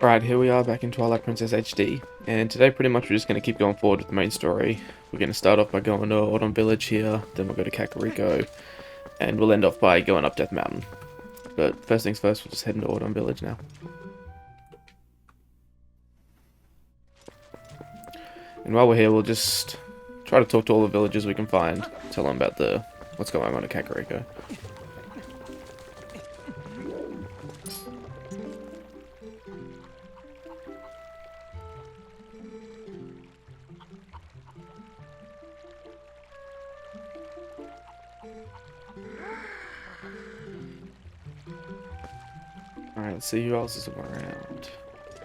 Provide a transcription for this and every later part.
Alright, here we are back in Twilight Princess HD, and today pretty much we're just going to keep going forward with the main story. We're going to start off by going to Autumn Village here, then we'll go to Kakariko, and we'll end off by going up Death Mountain. But first things first, we'll just head into Autumn Village now. And while we're here, we'll just try to talk to all the villagers we can find, tell them about what's going on at Kakariko. Alright, let's see who else is around.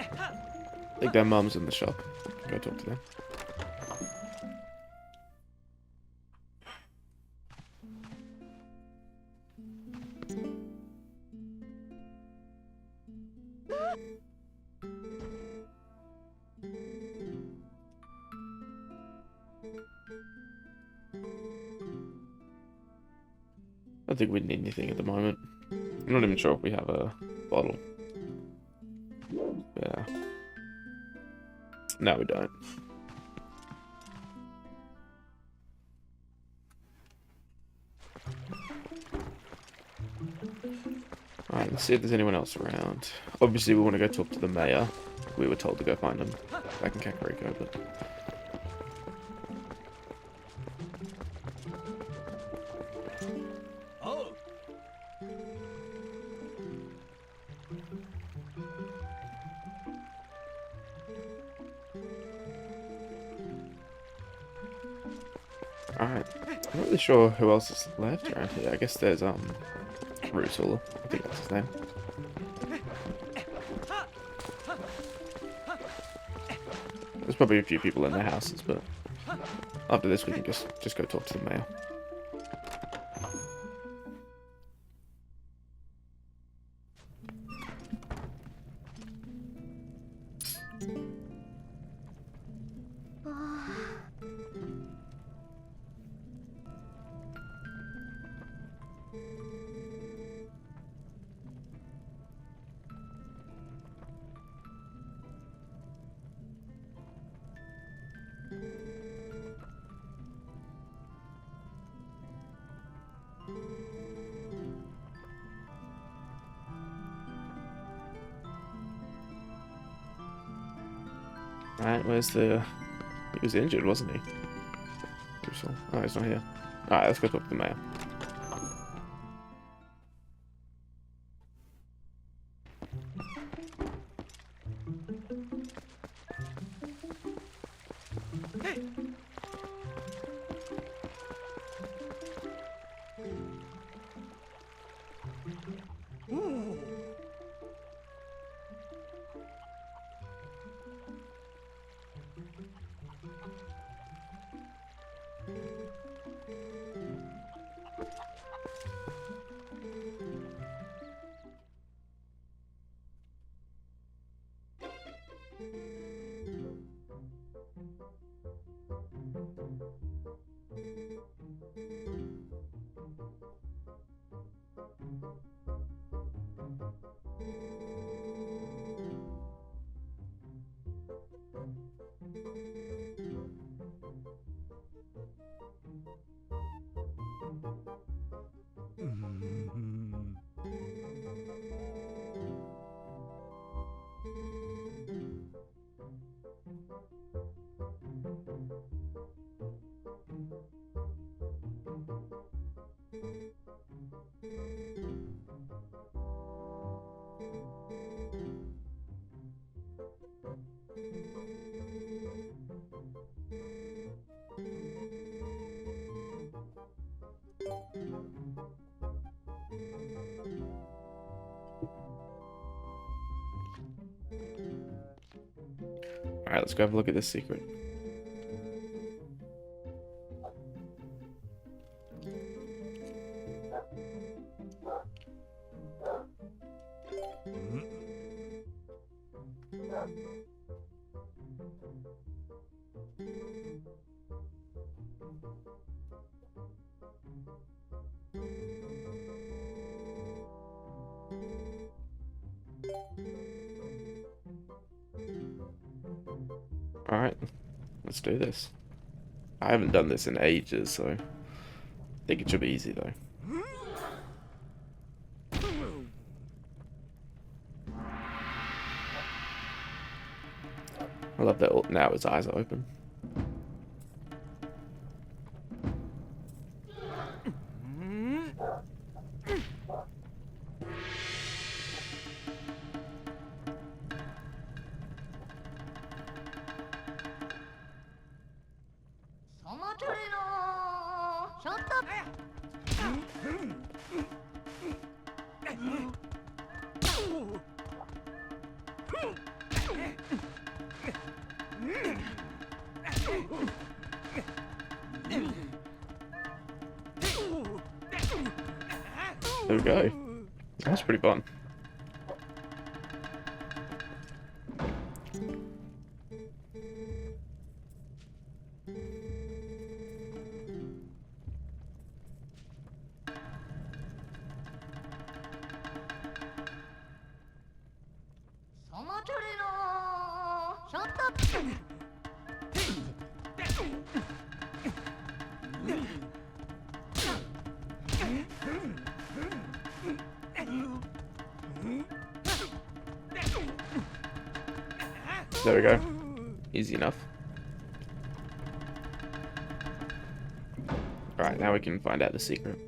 I think their mum's in the shop. Go talk to them. I don't think we need anything at the moment. I'm not even sure if we have a bottle. Yeah. No, we don't. Alright, let's see if there's anyone else around. Obviously, we want to go talk to the mayor. We were told to go find him back in Kakariko, but... Alright, I'm not really sure who else is left around here. I guess there's, Rusul. I think that's his name. There's probably a few people in their houses, but after this we can just go talk to the mayor. Alright, where's the... He was injured, wasn't he? Russell. Oh, he's not here. Alright, let's go talk to the mayor. Alright, let's go have a look at this secret. Alright, let's do this. I haven't done this in ages, so I think it should be easy though. I love that now his eyes are open. There we go. That's pretty fun. There we go. Easy enough. Alright, now we can find out the secret.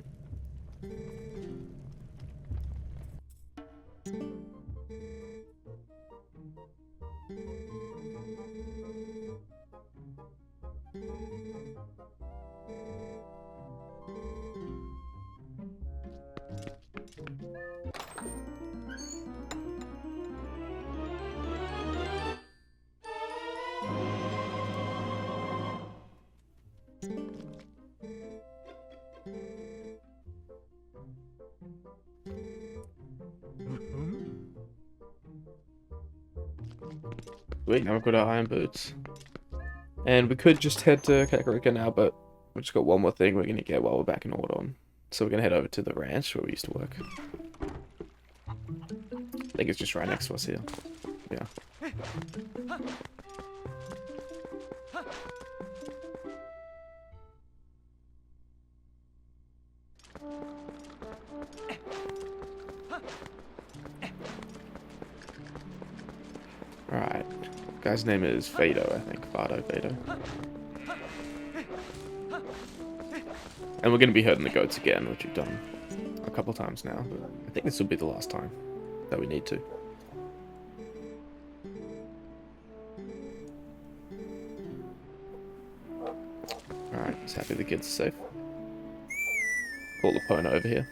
Wait, now we've got our iron boots. And we could just head to Kakariko now, but we've just got one more thing we're going to get while we're back in Ordon. So we're going to head over to the ranch where we used to work. I think it's just right next to us here. Yeah. Alright. Guy's name is Fado, I think. Fado, Fado. And we're going to be herding the goats again, which we've done a couple times now. But I think this will be the last time that we need to. Alright, just happy the kids are safe. Call the Pono over here.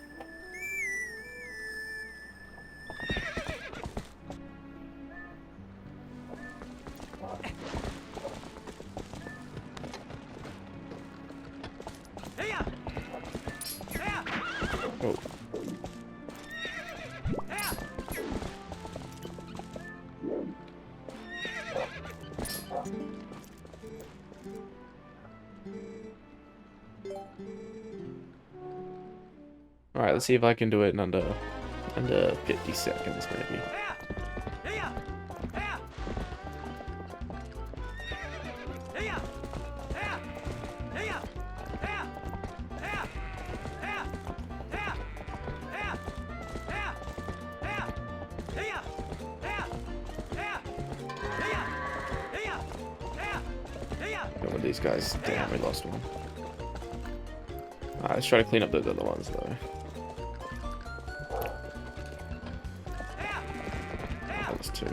Oh. Alright, let's see if I can do it in under 50 seconds, maybe. Got one of these guys. Damn, we lost one. Alright, let's try to clean up those other ones, though. That's two.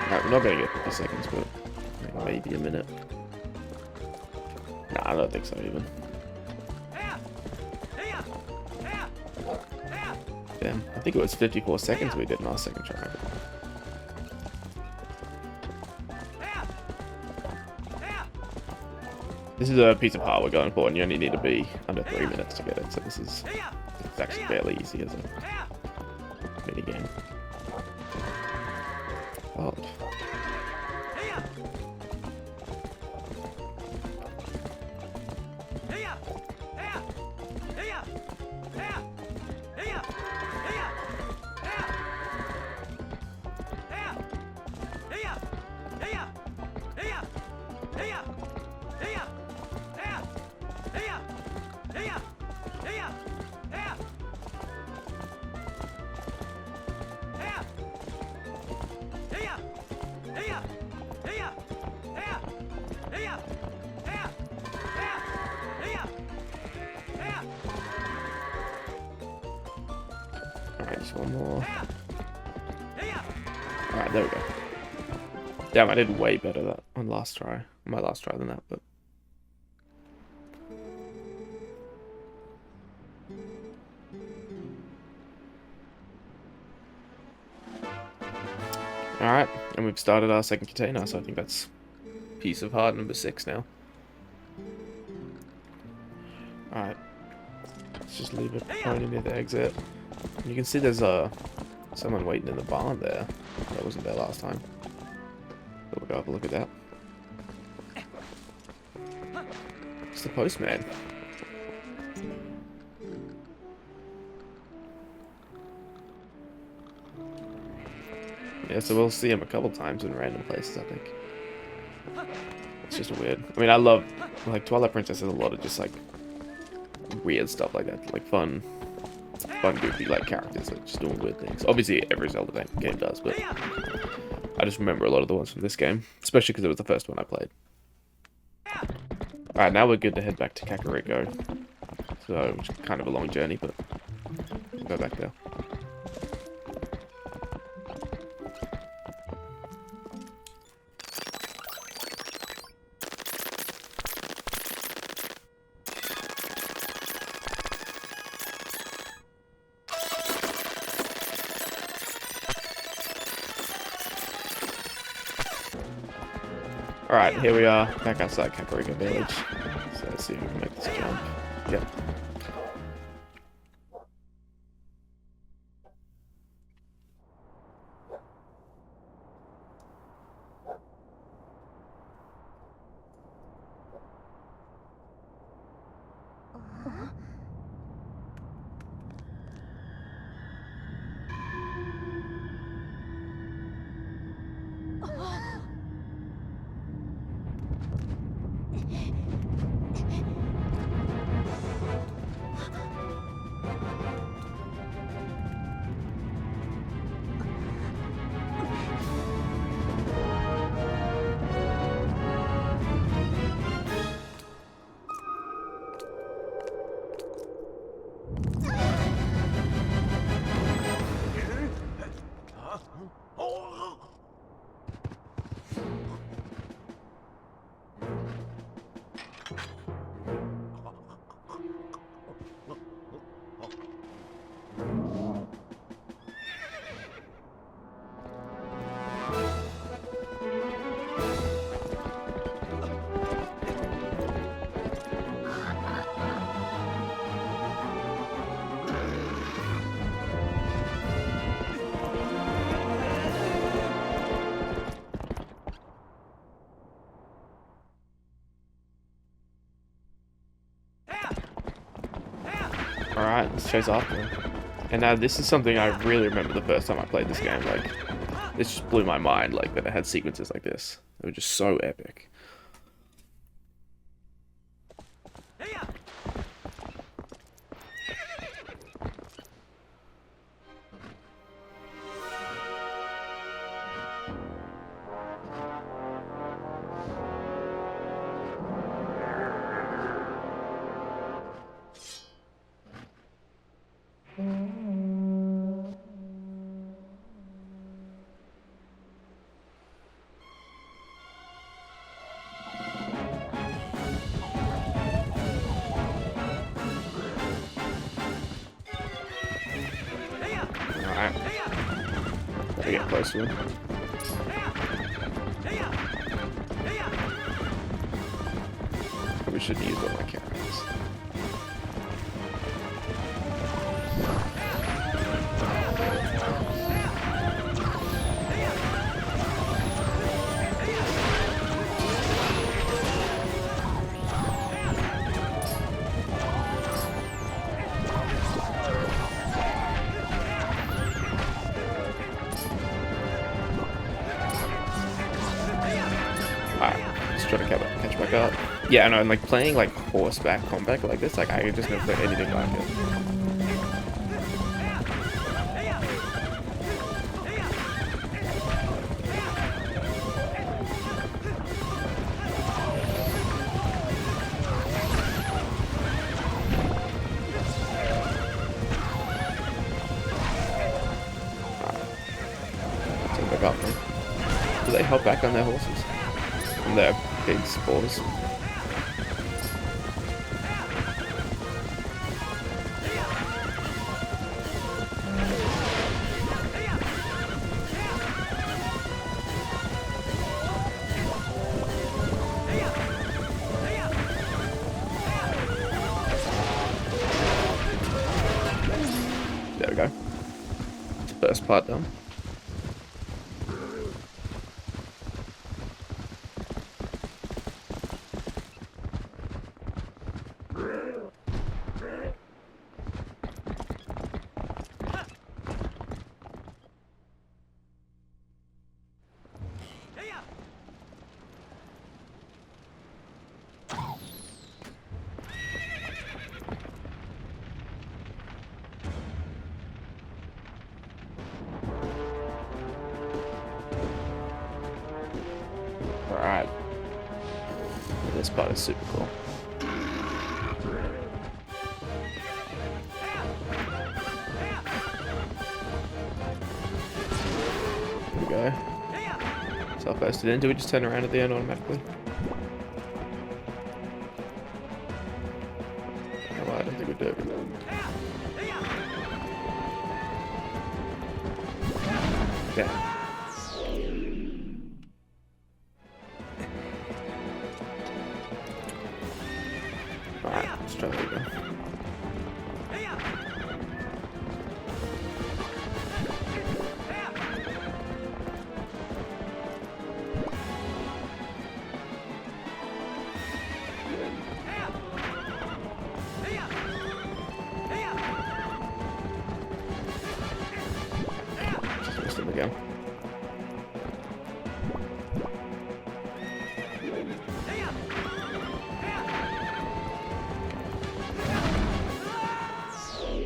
Alright, we're not gonna get 50 seconds, but maybe a minute. Nah, I don't think so, even. Damn, I think it was 54 seconds we did in our second try. This is a piece of heart we're going for, and you only need to be under 3 minutes to get it, so it's actually fairly easy as a mini game. Oh. One more. Alright, there we go. Damn, I did way better that on last try. My last try than that, but... Alright, and we've started our second container, so I think that's piece of heart number 6 now. Alright. Let's just leave it pointing near the exit. You can see there's someone waiting in the barn there. That wasn't there last time. But we'll go have a look at that. It's the postman. Yeah, so we'll see him a couple times in random places, I think. It's just weird. I mean, I love, like, Twilight Princess has a lot of just, like, weird stuff like that. Like, fun, goofy, like, characters, like, just doing weird things. Obviously, every Zelda game does, but I just remember a lot of the ones from this game. Especially because it was the first one I played. Alright, now we're good to head back to Kakariko. So, it's kind of a long journey, but we'll go back there. Alright, here we are, back outside Kakariko Village. So let's see if we can make this jump. Yep. Alright, let's chase after him. And now this is something I really remember the first time I played this game. Like, this just blew my mind, like, that it had sequences like this. They were just so epic. Alright. Gotta get close to him. Probably shouldn't use all my characters. Trying to catch back up. Yeah, I know, and like playing like horseback combat like this, like I just never played anything like it. hop back on their horses. On their pigs' paws. There we go. First part done. Alright. This part is super cool. There we go. Self-posted in. Do we just turn around at the end automatically? No, I don't think we do. Yeah. Alright, let's try that again. Just missed him again.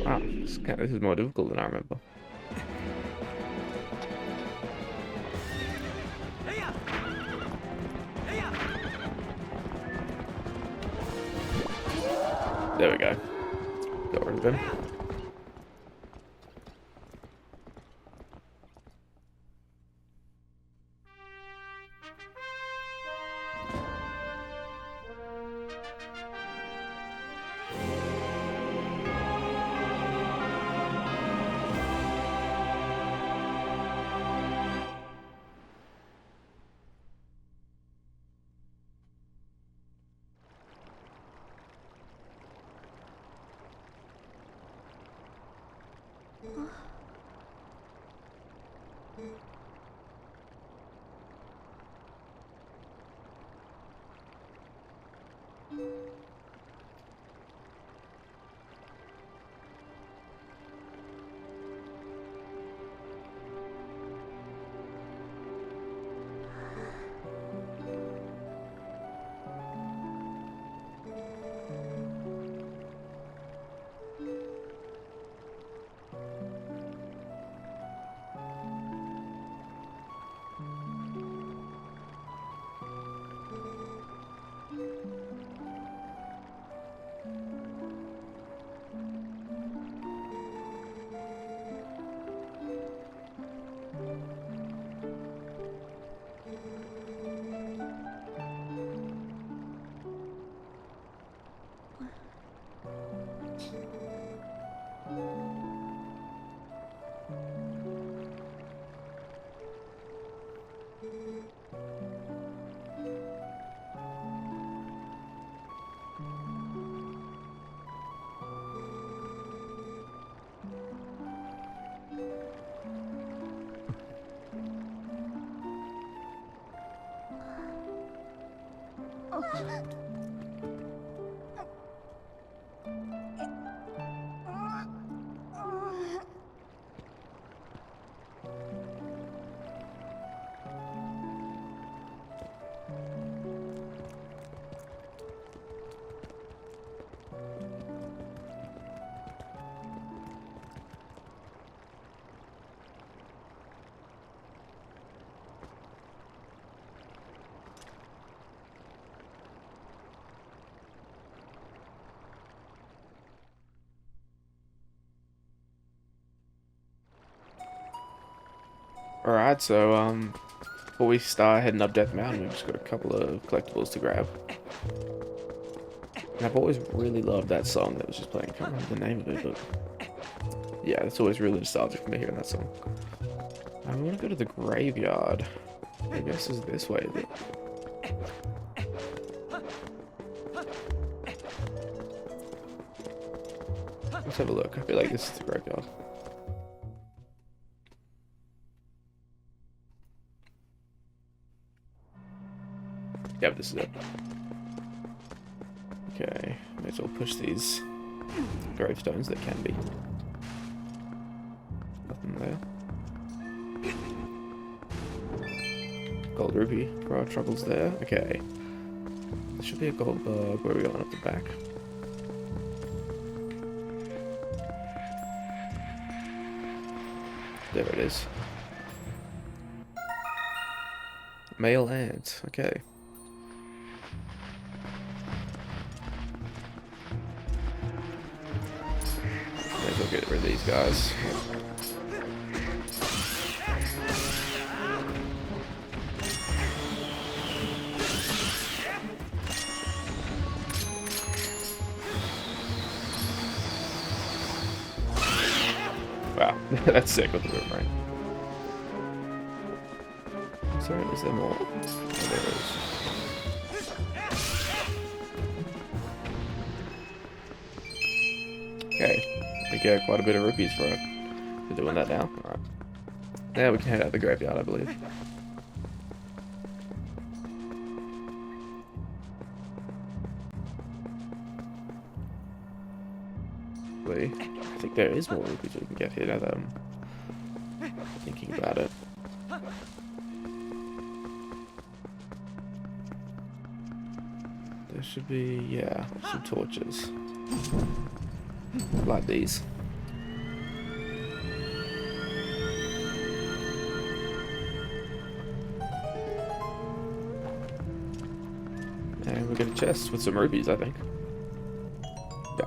Wow, this is more difficult than I remember. There we go. Got rid of him. Alright, so, before we start heading up Death Mountain, we've just got a couple of collectibles to grab. And I've always really loved that song that was just playing. I can't remember the name of it, but yeah, it's always really nostalgic for me hearing that song. I want to go to the graveyard. I guess it's this way, is it? Let's have a look. I feel like this is the graveyard. Yep, this is it. Okay, may as well push these gravestones that can be. Nothing there. Gold rupee for our troubles there. Okay. There should be a gold bug. Where are we going up the back? There it is. Male ant. Okay. May as well get rid of these guys. Wow, that's sick with the boomerang. Sorry, is there more? Oh, there is. Okay, we get quite a bit of rupees for doing that now. Alright. Now we can head out the graveyard, I believe. I think there is more rupees we can get here now that I'm thinking about it. There should be, yeah, some torches. Like these. And we get a chest with some rupees, I think. Yeah.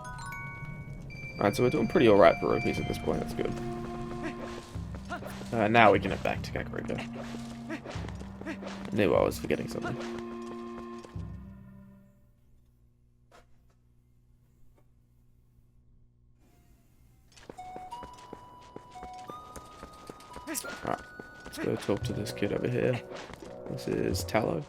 Alright, so we're doing pretty alright for rupees at this point, that's good. Now we can head back to Kakariko. I knew I was forgetting something. Alright, let's go talk to this kid over here. This is Tallow.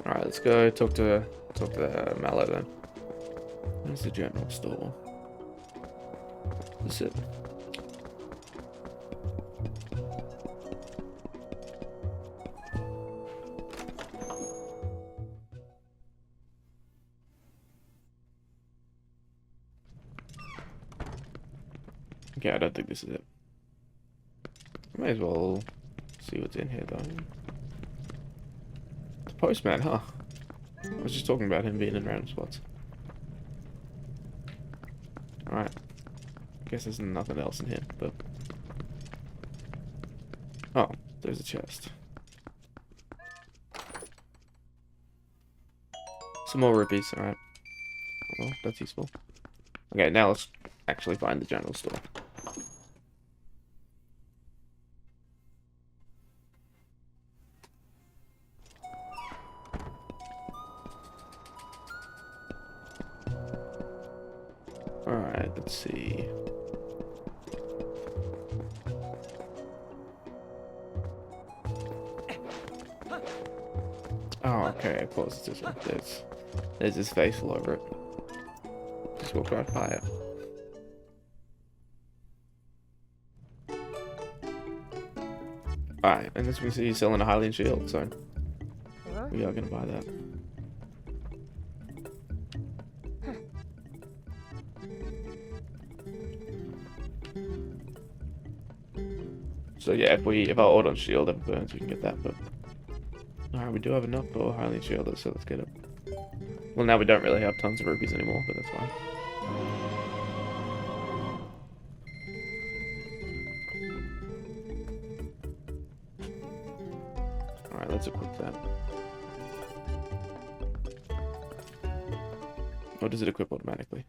Alright, let's go talk to Mallow then. Where's the general store? This is it. Okay, I don't think this is it. May as well see what's in here though. The postman, huh? I was just talking about him being in random spots. Alright. I guess there's nothing else in here, but... Oh, there's a chest. Some more rupees, alright. Well, that's useful. Okay, now let's actually find the general store. Alright, let's see. Oh, okay, of course it's this one. There's his face all over it. Just walk right by it. Alright, and as we can see, he's selling a Hylian shield, so we are gonna buy that. So yeah, if our Ordon shield ever burns, we can get that. But alright, we do have enough for Hylian shield, so let's get it. Well, now we don't really have tons of rupees anymore, but that's fine. Alright, let's equip that. Or does it equip automatically?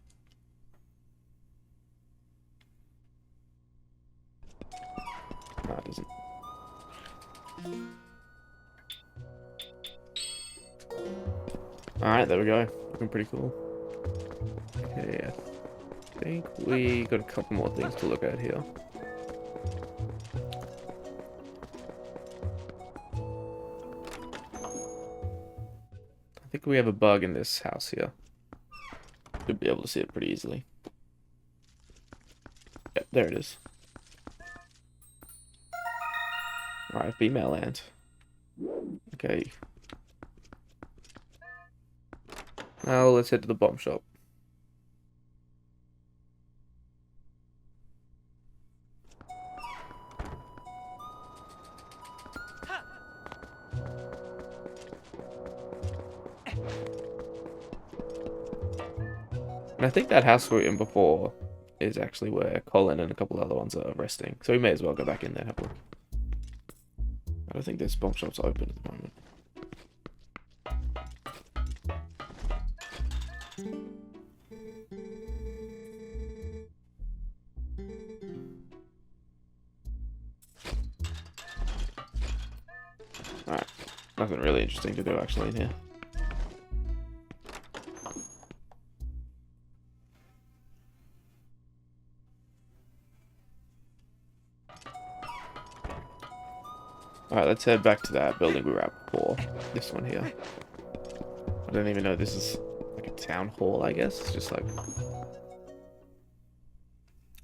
No, it doesn't. Alright, there we go. Looking pretty cool. Okay, I think we got a couple more things to look at here. I think we have a bug in this house here. Should be able to see it pretty easily. Yep, there it is. Alright, female ant. Okay. Now let's head to the bomb shop. And I think that house we were in before is actually where Colin and a couple other ones are resting. So we may as well go back in there and have a look. I don't think this bomb shop's open at the moment. Alright, nothing really interesting to do actually in here. Alright, let's head back to that building we were at before. This one here. I don't even know this is like a town hall, I guess. It's just like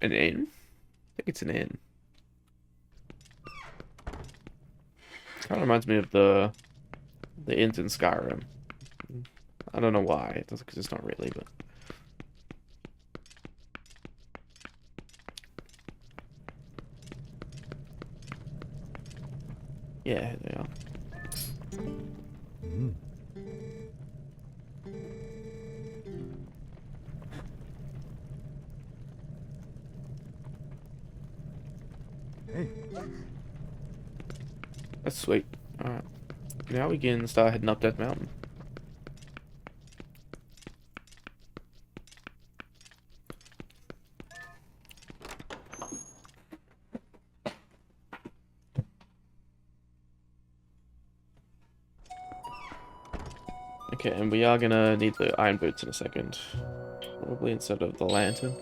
an inn? I think it's an inn. Kind of reminds me of the inns in Skyrim. I don't know why. It doesn't, because it's not really, but yeah, here they are. Hey. That's sweet. Alright. Now we can start heading up Death Mountain. Okay, and we are gonna need the iron boots in a second. Probably instead of the lantern.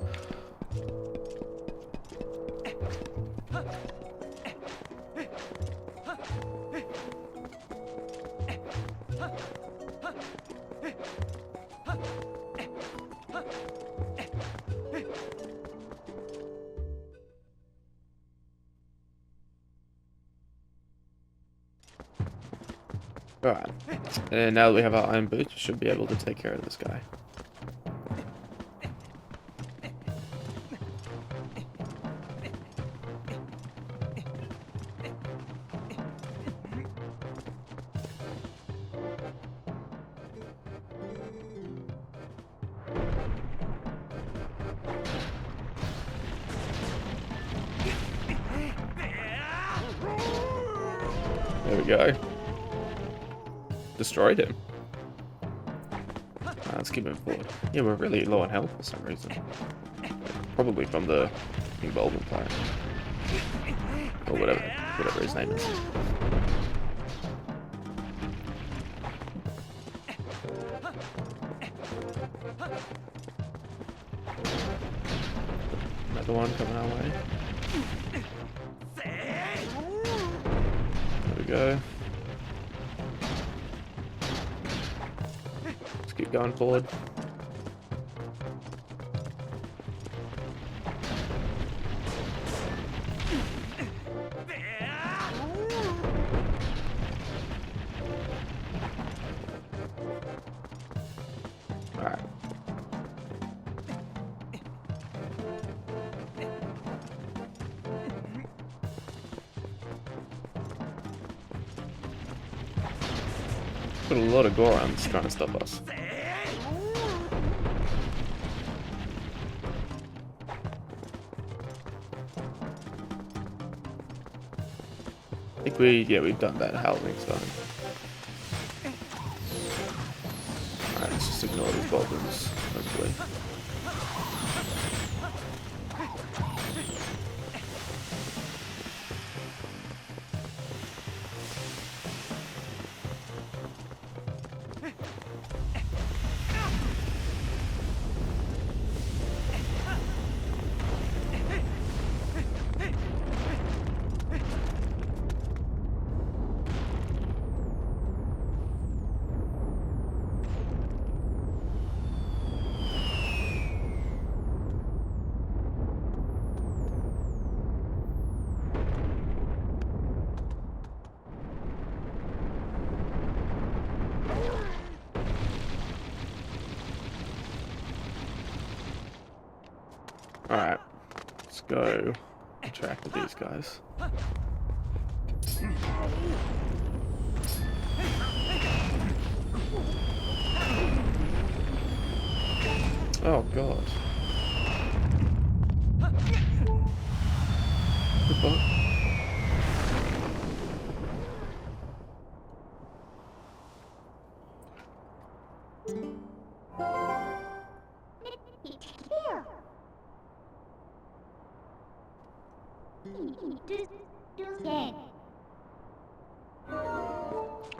Alright, and now that we have our iron boots, we should be able to take care of this guy. There we go. Destroyed him. Let's keep moving forward. Yeah, we're really low on health for some reason. Probably from the King Bulblin fight. Or whatever his name is. Another one coming our way. There we go. Let's keep going forward. Alright. Got a lot of Gorons trying to stop us. I think we've done that Howling Stone. Let's just ignore these Bulblins, hopefully. Alright, let's go interact with these guys. Oh god. Good bug.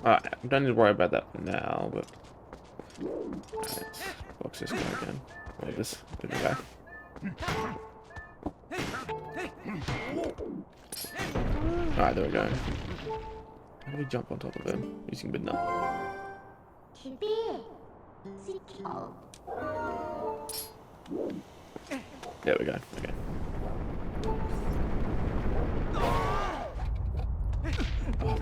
Alright, we don't need to worry about that for now, but... Alright, box this guy again. Or this different guy. Alright, there we go. How do we jump on top of him? Using midnight. There we go. Okay. Oh,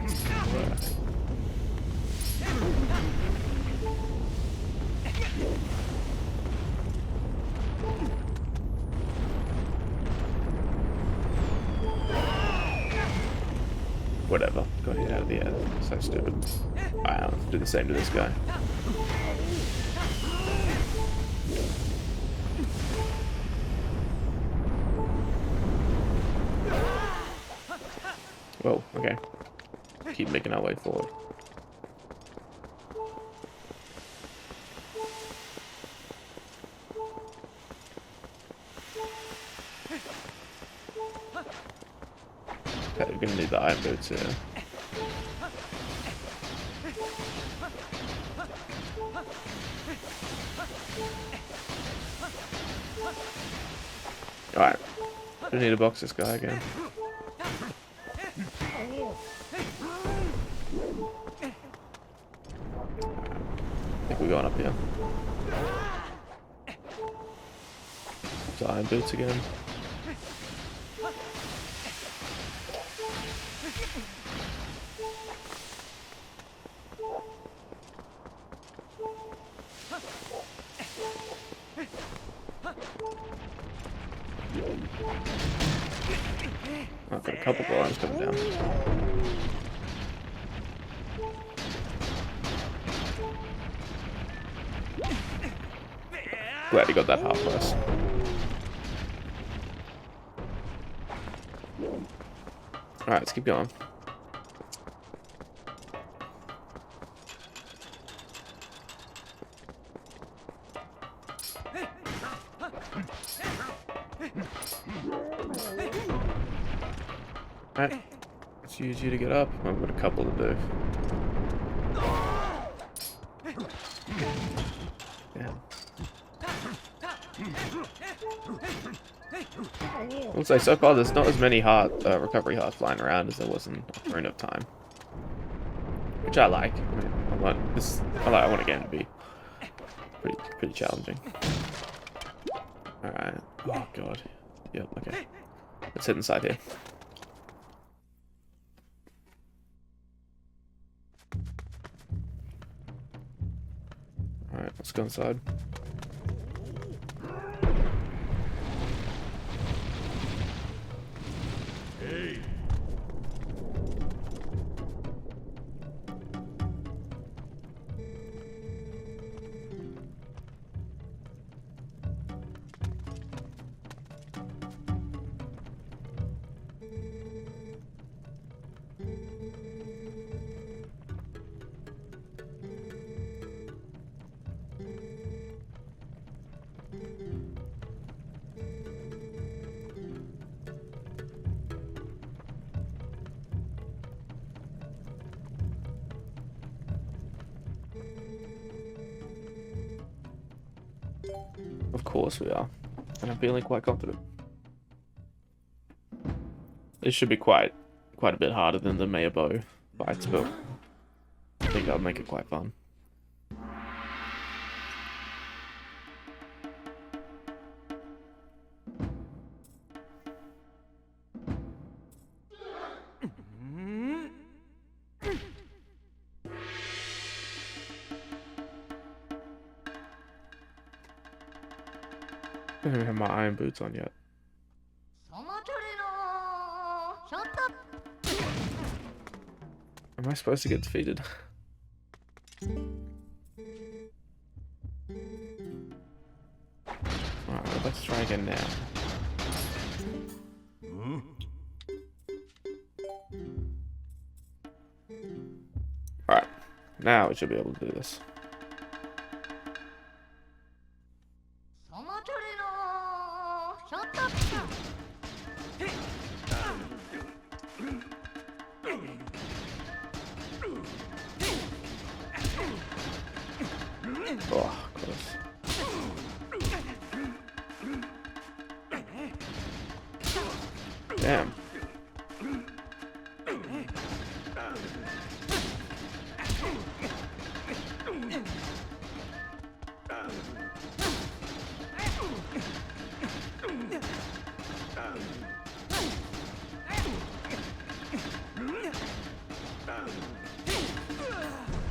whatever. Got hit out of the air. So stupid. I'll do the same to this guy. Whoa, okay. Keep making our way forward. Okay, we're gonna need the iron boots here. Alright. We need to box this guy again. I think we're going up here. So iron boots again. I've got a couple Gorons coming down. Glad he got that half price. Alright, let's keep going. Alright, let's use you to get up. I've got a couple to do. Yeah. I'll say so far there's not as many recovery hearts flying around as there was in Ocarina of Time, which I like. I mean, I want a game to be pretty challenging. All right. Oh god. Yep. Okay. Let's head inside here. All right. Let's go inside. Of course we are. And I'm feeling quite confident. This should be quite a bit harder than the Mayabo fights, but I think that'll make it quite fun. I don't even have my iron boots on yet. Am I supposed to get defeated? Alright, let's try again now. Alright, now we should be able to do this. Oh, close. Damn.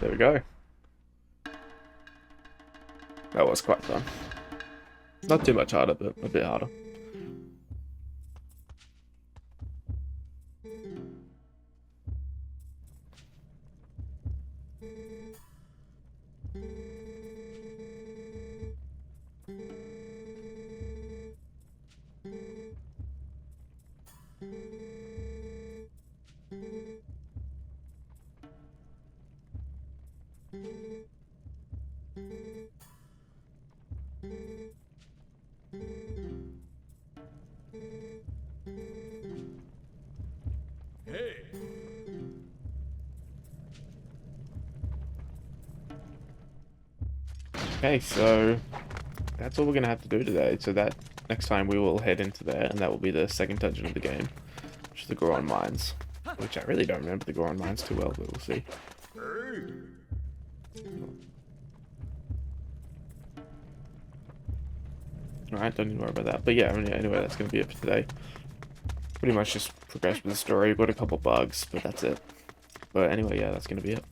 There we go. That was quite fun. Not too much harder, but a bit harder. Okay, so that's all we're gonna have to do today. So that next time we will head into there, and that will be the second dungeon of the game, which is the Goron Mines. Which I really don't remember the Goron Mines too well, but we'll see. Alright, don't need to worry about that. But yeah, anyway, that's gonna be it for today. Pretty much just progress with the story. Got a couple bugs, but that's it. But anyway, yeah, that's gonna be it.